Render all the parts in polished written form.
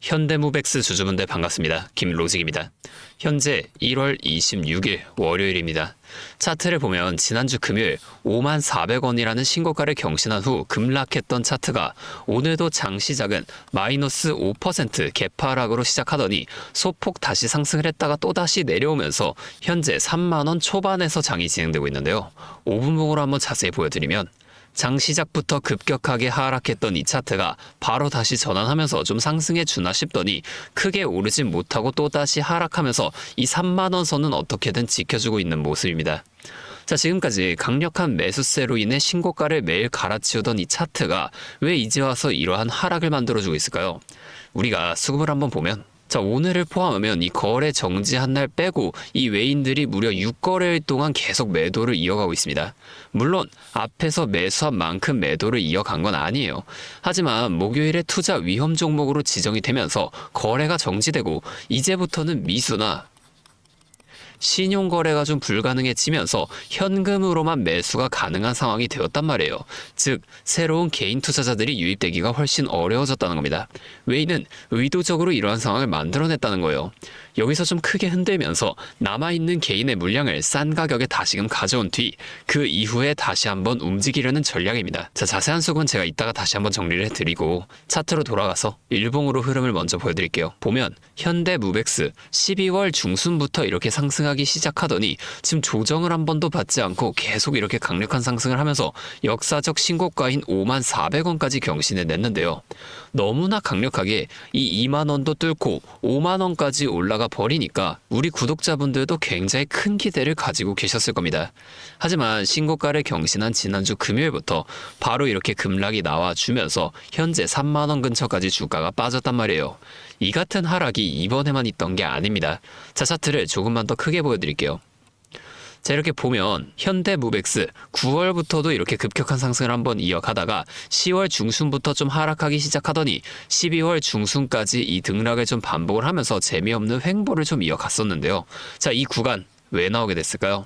현대무백스 주주분들 반갑습니다. 김로직입니다. 현재 1월 26일 월요일입니다. 차트를 보면 지난주 금요일 54,000원이라는 신고가를 경신한 후 급락했던 차트가 오늘도 장 시작은 마이너스 5% 개파락으로 시작하더니 소폭 다시 상승을 했다가 또다시 내려오면서 현재 3만원 초반에서 장이 진행되고 있는데요. 5분봉으로 한번 자세히 보여드리면 장 시작부터 급격하게 하락했던 이 차트가 바로 다시 전환하면서 좀 상승해 주나 싶더니 크게 오르진 못하고 또다시 하락하면서 이 3만원 선은 어떻게든 지켜주고 있는 모습입니다. 자, 지금까지 강력한 매수세로 인해 신고가를 매일 갈아치우던 이 차트가 왜 이제 와서 이러한 하락을 만들어주고 있을까요? 우리가 수급을 한번 보면 자, 오늘을 포함하면 이 거래 정지한 날 빼고 이 외인들이 무려 6거래일 동안 계속 매도를 이어가고 있습니다. 물론 앞에서 매수한 만큼 매도를 이어간 건 아니에요. 하지만 목요일에 투자 위험 종목으로 지정이 되면서 거래가 정지되고 이제부터는 미수나 신용거래가 좀 불가능해지면서 현금으로만 매수가 가능한 상황이 되었단 말이에요. 즉, 새로운 개인 투자자들이 유입되기가 훨씬 어려워졌다는 겁니다. 외인은 의도적으로 이러한 상황을 만들어냈다는 거예요. 여기서 좀 크게 흔들면서 남아있는 개인의 물량을 싼 가격에 다시금 가져온 뒤 그 이후에 다시 한번 움직이려는 전략입니다. 자, 자세한 수급은 제가 이따가 다시 한번 정리를 해드리고 차트로 돌아가서 일봉으로 흐름을 먼저 보여드릴게요. 보면 현대무백스 12월 중순부터 이렇게 상승하기 시작하더니 지금 조정을 한 번도 받지 않고 계속 이렇게 강력한 상승을 하면서 역사적 신고가인 54,000원까지 경신해 냈는데요. 너무나 강력하게 이 2만원도 뚫고 5만원까지 올라가 버리니까 우리 구독자분들도 굉장히 큰 기대를 가지고 계셨을 겁니다. 하지만 신고가를 경신한 지난주 금요일부터 바로 이렇게 급락이 나와주면서 현재 3만원 근처까지 주가가 빠졌단 말이에요. 이 같은 하락이 이번에만 있던 게 아닙니다. 자, 차트를 조금만 더 크게 보여드릴게요. 자, 이렇게 보면 현대무백스 9월부터도 이렇게 급격한 상승을 한번 이어가다가 10월 중순부터 좀 하락하기 시작하더니 12월 중순까지 이 등락을 좀 반복을 하면서 재미없는 횡보를 좀 이어갔었는데요. 자, 이 구간 왜 나오게 됐을까요?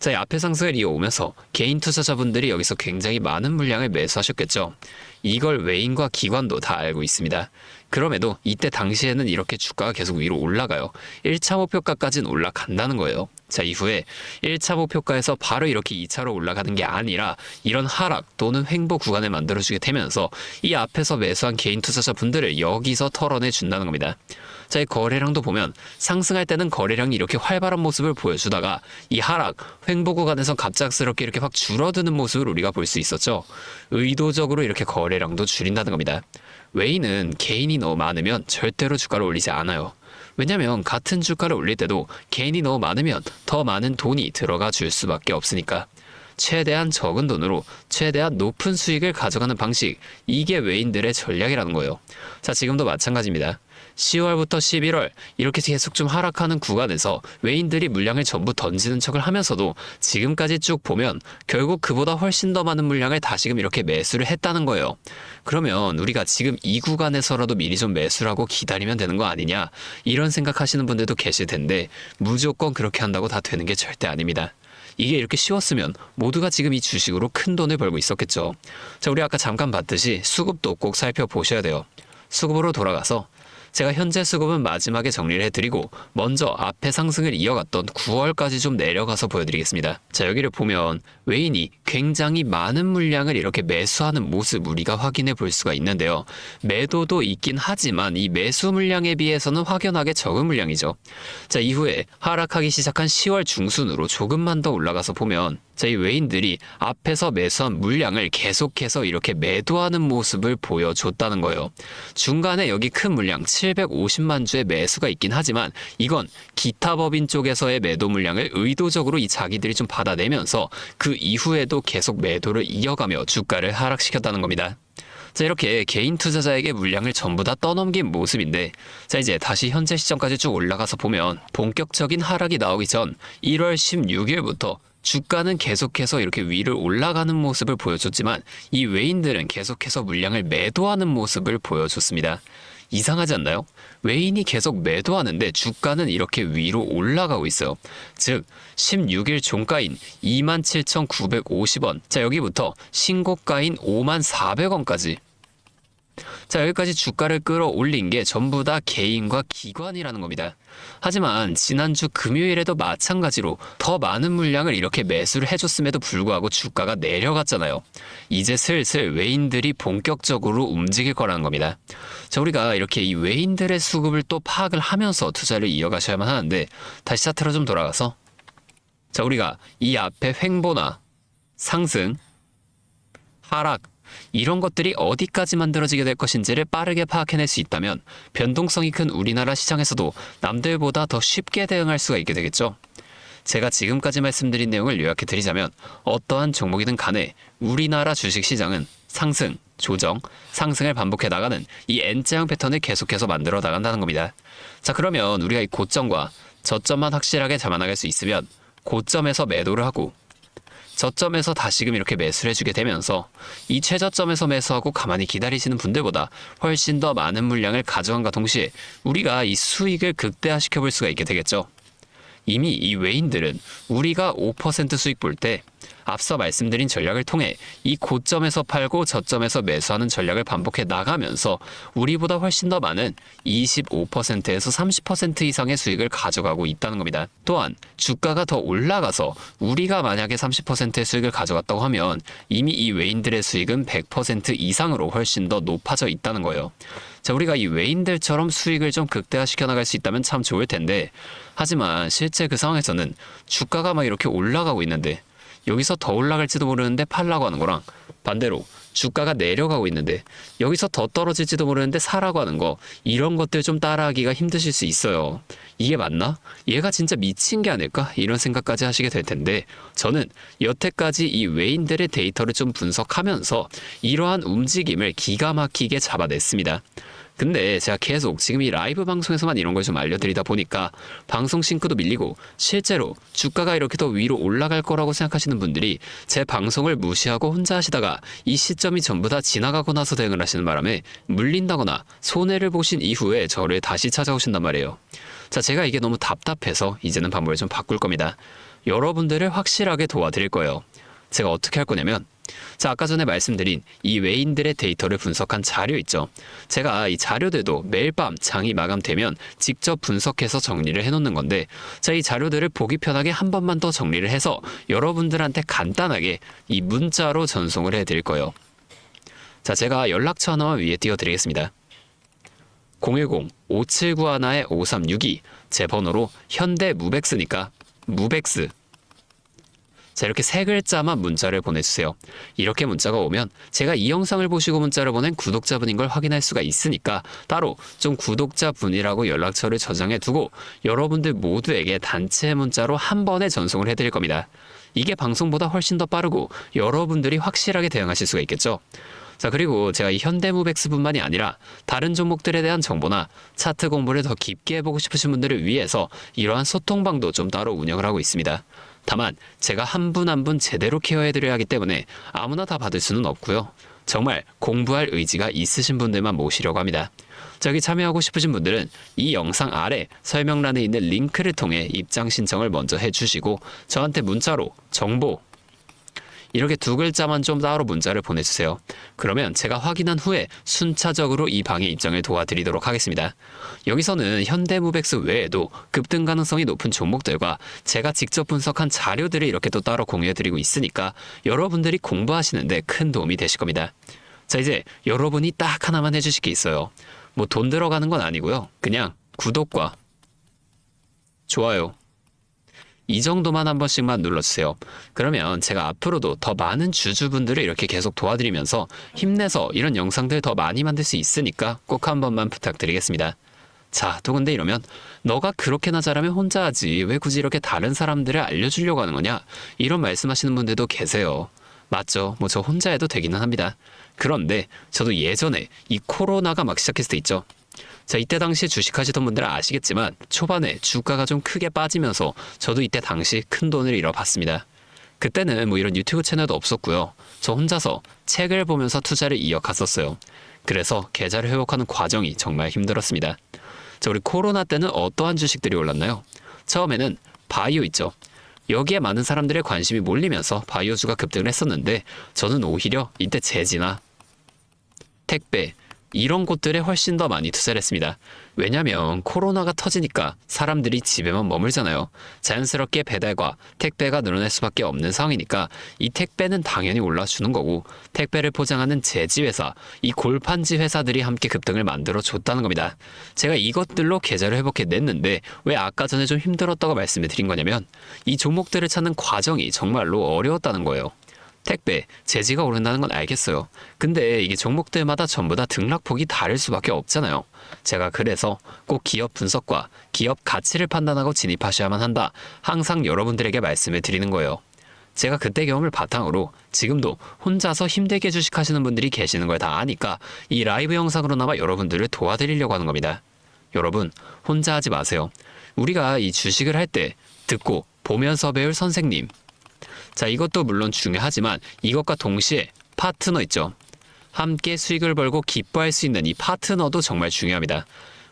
자, 이 앞에 상승을 이어오면서 개인 투자자분들이 여기서 굉장히 많은 물량을 매수하셨겠죠. 이걸 외인과 기관도 다 알고 있습니다. 그럼에도 이때 당시에는 이렇게 주가가 계속 위로 올라가요. 1차 목표가까지는 올라간다는 거예요. 자, 이후에 1차 목표가에서 바로 이렇게 2차로 올라가는 게 아니라 이런 하락 또는 횡보 구간을 만들어주게 되면서 이 앞에서 매수한 개인 투자자분들을 여기서 털어내 준다는 겁니다. 자, 이 거래량도 보면 상승할 때는 거래량이 이렇게 활발한 모습을 보여주다가 이 하락, 횡보 구간에서 갑작스럽게 이렇게 확 줄어드는 모습을 우리가 볼 수 있었죠. 의도적으로 이렇게 거래량도 줄인다는 겁니다. 외인은 개인이 너무 많으면 절대로 주가를 올리지 않아요. 왜냐면 같은 주가를 올릴 때도 개인이 너무 많으면 더 많은 돈이 들어가 줄 수밖에 없으니까. 최대한 적은 돈으로 최대한 높은 수익을 가져가는 방식, 이게 외인들의 전략이라는 거예요. 자, 지금도 마찬가지입니다. 10월부터 11월 이렇게 계속 좀 하락하는 구간에서 외인들이 물량을 전부 던지는 척을 하면서도 지금까지 쭉 보면 결국 그보다 훨씬 더 많은 물량을 다시금 이렇게 매수를 했다는 거예요. 그러면 우리가 지금 이 구간에서라도 미리 좀 매수를 하고 기다리면 되는 거 아니냐, 이런 생각하시는 분들도 계실 텐데 무조건 그렇게 한다고 다 되는 게 절대 아닙니다. 이게 이렇게 쉬웠으면 모두가 지금 이 주식으로 큰 돈을 벌고 있었겠죠. 자, 우리 아까 잠깐 봤듯이 수급도 꼭 살펴보셔야 돼요. 수급으로 돌아가서 제가 현재 수급은 마지막에 정리를 해드리고 먼저 앞에 상승을 이어갔던 9월까지 좀 내려가서 보여드리겠습니다. 자, 여기를 보면 외인이 굉장히 많은 물량을 이렇게 매수하는 모습 우리가 확인해 볼 수가 있는데요. 매도도 있긴 하지만 이 매수 물량에 비해서는 확연하게 적은 물량이죠. 자, 이후에 하락하기 시작한 10월 중순으로 조금만 더 올라가서 보면 자, 이 외인들이 앞에서 매수한 물량을 계속해서 이렇게 매도하는 모습을 보여줬다는 거예요. 중간에 여기 큰 물량 750만 주의 매수가 있긴 하지만 이건 기타 법인 쪽에서의 매도 물량을 의도적으로 이 자기들이 좀 받아내면서 그 이후에도 계속 매도를 이어가며 주가를 하락시켰다는 겁니다. 자, 이렇게 개인 투자자에게 물량을 전부 다 떠넘긴 모습인데, 자, 이제 다시 현재 시점까지 쭉 올라가서 보면 본격적인 하락이 나오기 전 1월 16일부터 주가는 계속해서 이렇게 위를 올라가는 모습을 보여줬지만 이 외인들은 계속해서 물량을 매도하는 모습을 보여줬습니다. 이상하지 않나요? 외인이 계속 매도하는데 주가는 이렇게 위로 올라가고 있어요. 즉 16일 종가인 27,950원, 자, 여기부터 신고가인 54,000원까지 자, 여기까지 주가를 끌어올린 게 전부 다 개인과 기관이라는 겁니다. 하지만 지난주 금요일에도 마찬가지로 더 많은 물량을 이렇게 매수를 해줬음에도 불구하고 주가가 내려갔잖아요. 이제 슬슬 외인들이 본격적으로 움직일 거라는 겁니다. 자, 우리가 이렇게 이 외인들의 수급을 또 파악을 하면서 투자를 이어가셔야만 하는데, 다시 차트로 좀 돌아가서, 자, 우리가 이 앞에 횡보나 상승, 하락, 이런 것들이 어디까지 만들어지게 될 것인지를 빠르게 파악해낼 수 있다면 변동성이 큰 우리나라 시장에서도 남들보다 더 쉽게 대응할 수가 있게 되겠죠. 제가 지금까지 말씀드린 내용을 요약해 드리자면, 어떠한 종목이든 간에 우리나라 주식시장은 상승, 조정, 상승을 반복해 나가는 이 N자형 패턴을 계속해서 만들어 나간다는 겁니다. 자, 그러면 우리가 이 고점과 저점만 확실하게 잡아나갈 수 있으면 고점에서 매도를 하고 저점에서 다시금 이렇게 매수를 해주게 되면서 이 최저점에서 매수하고 가만히 기다리시는 분들보다 훨씬 더 많은 물량을 가져간과 동시에 우리가 이 수익을 극대화시켜 볼 수가 있게 되겠죠. 이미 이 외인들은 우리가 5% 수익 볼 때 앞서 말씀드린 전략을 통해 이 고점에서 팔고 저점에서 매수하는 전략을 반복해 나가면서 우리보다 훨씬 더 많은 25%에서 30% 이상의 수익을 가져가고 있다는 겁니다. 또한 주가가 더 올라가서 우리가 만약에 30%의 수익을 가져갔다고 하면 이미 이 외인들의 수익은 100% 이상으로 훨씬 더 높아져 있다는 거예요. 자, 우리가 이 외인들처럼 수익을 좀 극대화시켜 나갈 수 있다면 참 좋을 텐데, 하지만 실제 그 상황에서는 주가가 막 이렇게 올라가고 있는데 여기서 더 올라갈지도 모르는데 팔라고 하는 거랑, 반대로 주가가 내려가고 있는데 여기서 더 떨어질지도 모르는데 사라고 하는 거, 이런 것들 좀 따라하기가 힘드실 수 있어요. 이게 맞나? 얘가 진짜 미친 게 아닐까? 이런 생각까지 하시게 될 텐데, 저는 여태까지 이 외인들의 데이터를 좀 분석하면서 이러한 움직임을 기가 막히게 잡아냈습니다. 근데 제가 계속 지금 이 라이브 방송에서만 이런 걸 좀 알려드리다 보니까 방송 싱크도 밀리고, 실제로 주가가 이렇게 더 위로 올라갈 거라고 생각하시는 분들이 제 방송을 무시하고 혼자 하시다가 이 시점이 전부 다 지나가고 나서 대응을 하시는 바람에 물린다거나 손해를 보신 이후에 저를 다시 찾아오신단 말이에요. 자, 제가 이게 너무 답답해서 이제는 방법을 좀 바꿀 겁니다. 여러분들을 확실하게 도와드릴 거예요. 제가 어떻게 할 거냐면, 자, 아까 전에 말씀드린 이 외인들의 데이터를 분석한 자료 있죠. 제가 이 자료들도 매일 밤 장이 마감되면 직접 분석해서 정리를 해놓는 건데, 자, 이 자료들을 보기 편하게 한 번만 더 정리를 해서 여러분들한테 간단하게 이 문자로 전송을 해드릴 거예요. 자, 제가 연락처 하나만 위에 띄워드리겠습니다. 010-5791-5362, 제 번호로 현대 무백스니까 무백스. 자, 이렇게 세 글자만 문자를 보내주세요. 이렇게 문자가 오면 제가 이 영상을 보시고 문자를 보낸 구독자분인 걸 확인할 수가 있으니까 따로 좀 구독자분이라고 연락처를 저장해 두고 여러분들 모두에게 단체 문자로 한 번에 전송을 해드릴 겁니다. 이게 방송보다 훨씬 더 빠르고 여러분들이 확실하게 대응하실 수가 있겠죠. 자, 그리고 제가 이 현대무백스뿐만이 아니라 다른 종목들에 대한 정보나 차트 공부를 더 깊게 해보고 싶으신 분들을 위해서 이러한 소통방도 좀 따로 운영을 하고 있습니다. 다만 제가 한 분 한 분 제대로 케어해드려야 하기 때문에 아무나 다 받을 수는 없고요. 정말 공부할 의지가 있으신 분들만 모시려고 합니다. 저기 참여하고 싶으신 분들은 이 영상 아래 설명란에 있는 링크를 통해 입장 신청을 먼저 해주시고 저한테 문자로 정보, 이렇게 두 글자만 좀 따로 문자를 보내주세요. 그러면 제가 확인한 후에 순차적으로 이 방의 입장을 도와드리도록 하겠습니다. 여기서는 현대무백스 외에도 급등 가능성이 높은 종목들과 제가 직접 분석한 자료들을 이렇게 또 따로 공유해드리고 있으니까 여러분들이 공부하시는데 큰 도움이 되실 겁니다. 자, 이제 여러분이 딱 하나만 해주실 게 있어요. 뭐 돈 들어가는 건 아니고요. 그냥 구독과 좋아요, 이 정도만 한 번씩만 눌러주세요. 그러면 제가 앞으로도 더 많은 주주분들을 이렇게 계속 도와드리면서 힘내서 이런 영상들 더 많이 만들 수 있으니까 꼭 한 번만 부탁드리겠습니다. 자, 또 근데 이러면 너가 그렇게나 잘하면 혼자 하지 왜 굳이 이렇게 다른 사람들을 알려주려고 하는 거냐, 이런 말씀하시는 분들도 계세요. 맞죠? 뭐 저 혼자 해도 되기는 합니다. 그런데 저도 예전에 이 코로나가 막 시작했을 때 있죠. 자, 이때 당시에 주식하시던 분들은 아시겠지만 초반에 주가가 좀 크게 빠지면서 저도 이때 당시 큰 돈을 잃어봤습니다. 그때는 뭐 이런 유튜브 채널도 없었고요. 저 혼자서 책을 보면서 투자를 이어갔었어요. 그래서 계좌를 회복하는 과정이 정말 힘들었습니다. 자, 우리 코로나 때는 어떠한 주식들이 올랐나요? 처음에는 바이오 있죠. 여기에 많은 사람들의 관심이 몰리면서 바이오주가 급등을 했었는데 저는 오히려 이때 제지나 택배, 이런 곳들에 훨씬 더 많이 투자를 했습니다. 왜냐면 코로나가 터지니까 사람들이 집에만 머물잖아요. 자연스럽게 배달과 택배가 늘어날 수밖에 없는 상황이니까 이 택배는 당연히 올라주는 거고, 택배를 포장하는 제지회사, 이 골판지 회사들이 함께 급등을 만들어 줬다는 겁니다. 제가 이것들로 계좌를 회복해냈는데 왜 아까 전에 좀 힘들었다고 말씀을 드린 거냐면, 이 종목들을 찾는 과정이 정말로 어려웠다는 거예요. 택배, 제지가 오른다는 건 알겠어요. 근데 이게 종목들마다 전부 다 등락폭이 다를 수밖에 없잖아요. 제가 그래서 꼭 기업 분석과 기업 가치를 판단하고 진입하셔야만 한다. 항상 여러분들에게 말씀을 드리는 거예요. 제가 그때 경험을 바탕으로 지금도 혼자서 힘들게 주식하시는 분들이 계시는 걸 다 아니까 이 라이브 영상으로나마 여러분들을 도와드리려고 하는 겁니다. 여러분, 혼자 하지 마세요. 우리가 이 주식을 할 때 듣고 보면서 배울 선생님, 자, 이것도 물론 중요하지만 이것과 동시에 파트너 있죠. 함께 수익을 벌고 기뻐할 수 있는 이 파트너도 정말 중요합니다.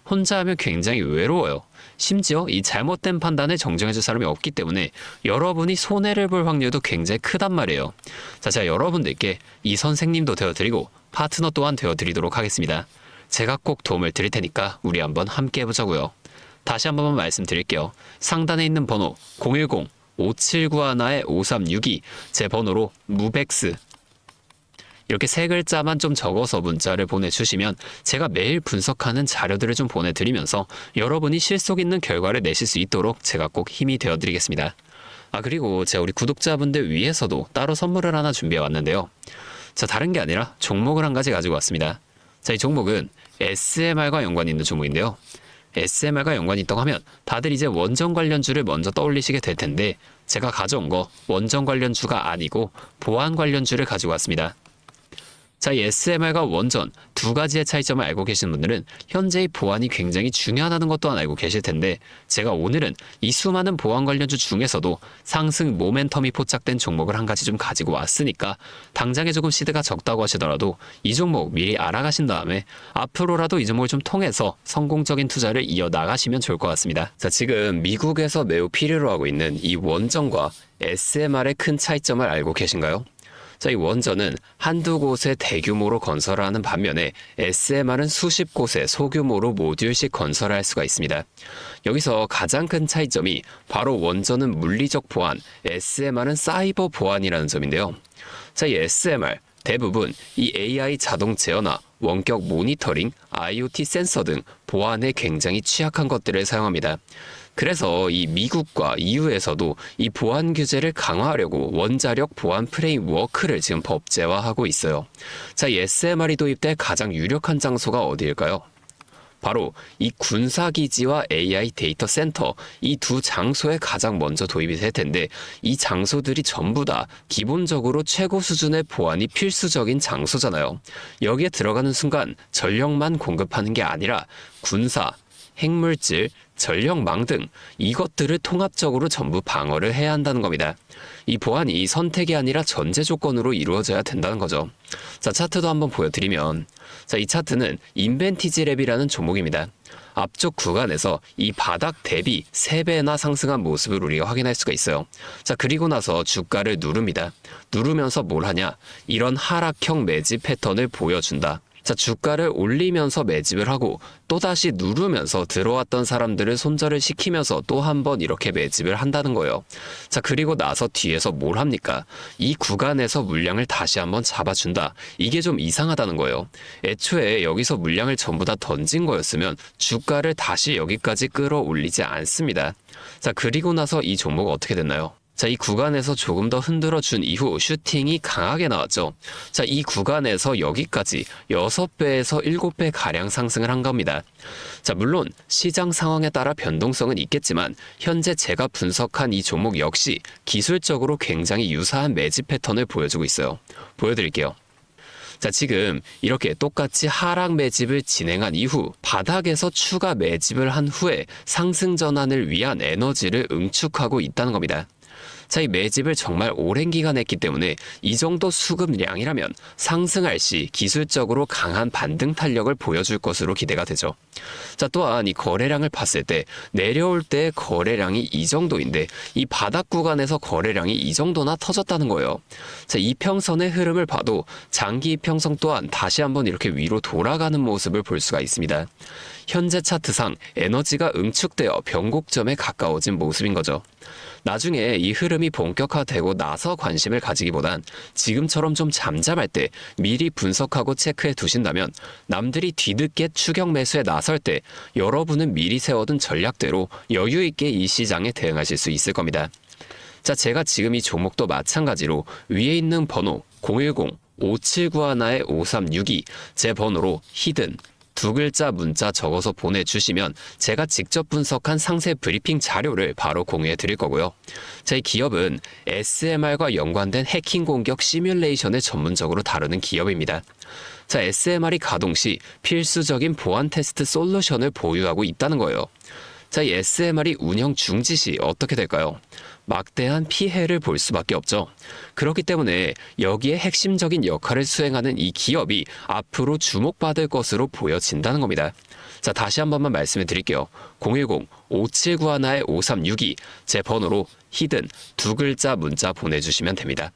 혼자 하면 굉장히 외로워요. 심지어 이 잘못된 판단을 정정해줄 사람이 없기 때문에 여러분이 손해를 볼 확률도 굉장히 크단 말이에요. 자, 제가 여러분들께 이 선생님도 되어드리고 파트너 또한 되어드리도록 하겠습니다. 제가 꼭 도움을 드릴 테니까 우리 한번 함께 해보자고요. 다시 한 번만 말씀드릴게요. 상단에 있는 번호 010-5791-5362 제 번호로 무백스 이렇게 세 글자만 좀 적어서 문자를 보내주시면 제가 매일 분석하는 자료들을 좀 보내드리면서 여러분이 실속 있는 결과를 내실 수 있도록 제가 꼭 힘이 되어드리겠습니다. 그리고 제가 우리 구독자분들 위해서도 따로 선물을 하나 준비해 왔는데요. 자, 다른 게 아니라 종목을 한 가지 가지고 왔습니다. 자, 이 종목은 SMR과 연관이 있는 종목인데요. SMR과 연관이 있다고 하면 다들 이제 원전 관련주를 먼저 떠올리시게 될 텐데, 제가 가져온 거 원전 관련주가 아니고 보안 관련주를 가지고 왔습니다. 자, 이 SMR과 원전 두 가지의 차이점을 알고 계신 분들은 현재의 보안이 굉장히 중요하다는 것 또한 알고 계실 텐데, 제가 오늘은 이 수많은 보안 관련주 중에서도 상승 모멘텀이 포착된 종목을 한 가지 좀 가지고 왔으니까 당장에 조금 시드가 적다고 하시더라도 이 종목 미리 알아가신 다음에 앞으로라도 이 종목을 좀 통해서 성공적인 투자를 이어나가시면 좋을 것 같습니다. 자, 지금 미국에서 매우 필요로 하고 있는 이 원전과 SMR의 큰 차이점을 알고 계신가요? 자, 이 원전은 한두 곳에 대규모로 건설하는 반면에 SMR은 수십 곳에 소규모로 모듈씩 건설할 수가 있습니다. 여기서 가장 큰 차이점이 바로 원전은 물리적 보안, SMR은 사이버 보안이라는 점인데요. 자, 이 SMR 대부분 이 AI 자동 제어나 원격 모니터링, IoT 센서 등 보안에 굉장히 취약한 것들을 사용합니다. 그래서 이 미국과 EU에서도 이 보안 규제를 강화하려고 원자력 보안 프레임워크를 지금 법제화하고 있어요. 자, 이 SMR이 도입될 가장 유력한 장소가 어디일까요? 바로 이 군사기지와 AI 데이터 센터, 이 두 장소에 가장 먼저 도입이 될 텐데, 이 장소들이 전부 다 기본적으로 최고 수준의 보안이 필수적인 장소잖아요. 여기에 들어가는 순간 전력만 공급하는 게 아니라 군사, 핵물질, 전력망 등 이것들을 통합적으로 전부 방어를 해야 한다는 겁니다. 이 보안이 선택이 아니라 전제 조건으로 이루어져야 된다는 거죠. 자, 차트도 한번 보여드리면, 자, 이 차트는 인벤티지랩이라는 종목입니다. 앞쪽 구간에서 이 바닥 대비 3배나 상승한 모습을 우리가 확인할 수가 있어요. 자, 그리고 나서 주가를 누릅니다. 누르면서 뭘 하냐? 이런 하락형 매집 패턴을 보여준다. 자, 주가를 올리면서 매집을 하고 또다시 누르면서 들어왔던 사람들을 손절을 시키면서 또 한 번 이렇게 매집을 한다는 거예요. 자, 그리고 나서 뒤에서 뭘 합니까? 이 구간에서 물량을 다시 한번 잡아준다. 이게 좀 이상하다는 거예요. 애초에 여기서 물량을 전부 다 던진 거였으면 주가를 다시 여기까지 끌어올리지 않습니다. 자, 그리고 나서 이 종목 어떻게 됐나요? 자, 이 구간에서 조금 더 흔들어준 이후 슈팅이 강하게 나왔죠. 자, 이 구간에서 여기까지 6배에서 7배 가량 상승을 한 겁니다. 자, 물론 시장 상황에 따라 변동성은 있겠지만 현재 제가 분석한 이 종목 역시 기술적으로 굉장히 유사한 매집 패턴을 보여주고 있어요. 보여드릴게요. 자, 지금 이렇게 똑같이 하락 매집을 진행한 이후 바닥에서 추가 매집을 한 후에 상승 전환을 위한 에너지를 응축하고 있다는 겁니다. 자, 이 매집을 정말 오랜 기간 했기 때문에 이 정도 수급량이라면 상승할 시 기술적으로 강한 반등 탄력을 보여줄 것으로 기대가 되죠. 자, 또한 이 거래량을 봤을 때 내려올 때 거래량이 이 정도인데 이 바닥 구간에서 거래량이 이 정도나 터졌다는 거예요. 자, 이평선의 흐름을 봐도 장기 이평선 또한 다시 한번 이렇게 위로 돌아가는 모습을 볼 수가 있습니다. 현재 차트상 에너지가 응축되어 변곡점에 가까워진 모습인 거죠. 나중에 이 흐름이 본격화되고 나서 관심을 가지기보단 지금처럼 좀 잠잠할 때 미리 분석하고 체크해 두신다면 남들이 뒤늦게 추격 매수에 나설 때 여러분은 미리 세워둔 전략대로 여유 있게 이 시장에 대응하실 수 있을 겁니다. 자, 제가 지금 이 종목도 마찬가지로 위에 있는 번호 010-5791-5362 제 번호로 히든 두 글자 문자 적어서 보내주시면 제가 직접 분석한 상세 브리핑 자료를 바로 공유해 드릴 거고요. 제 기업은 SMR과 연관된 해킹 공격 시뮬레이션을 전문적으로 다루는 기업입니다. 자, SMR이 가동 시 필수적인 보안 테스트 솔루션을 보유하고 있다는 거예요. 자, 이 SMR이 운영 중지 시 어떻게 될까요? 막대한 피해를 볼 수밖에 없죠. 그렇기 때문에 여기에 핵심적인 역할을 수행하는 이 기업이 앞으로 주목받을 것으로 보여진다는 겁니다. 자, 다시 한 번만 말씀해 드릴게요. 010-5791-5362 제 번호로 히든 두 글자 문자 보내주시면 됩니다.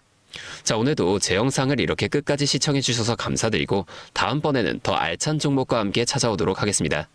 자, 오늘도 제 영상을 이렇게 끝까지 시청해 주셔서 감사드리고 다음번에는 더 알찬 종목과 함께 찾아오도록 하겠습니다.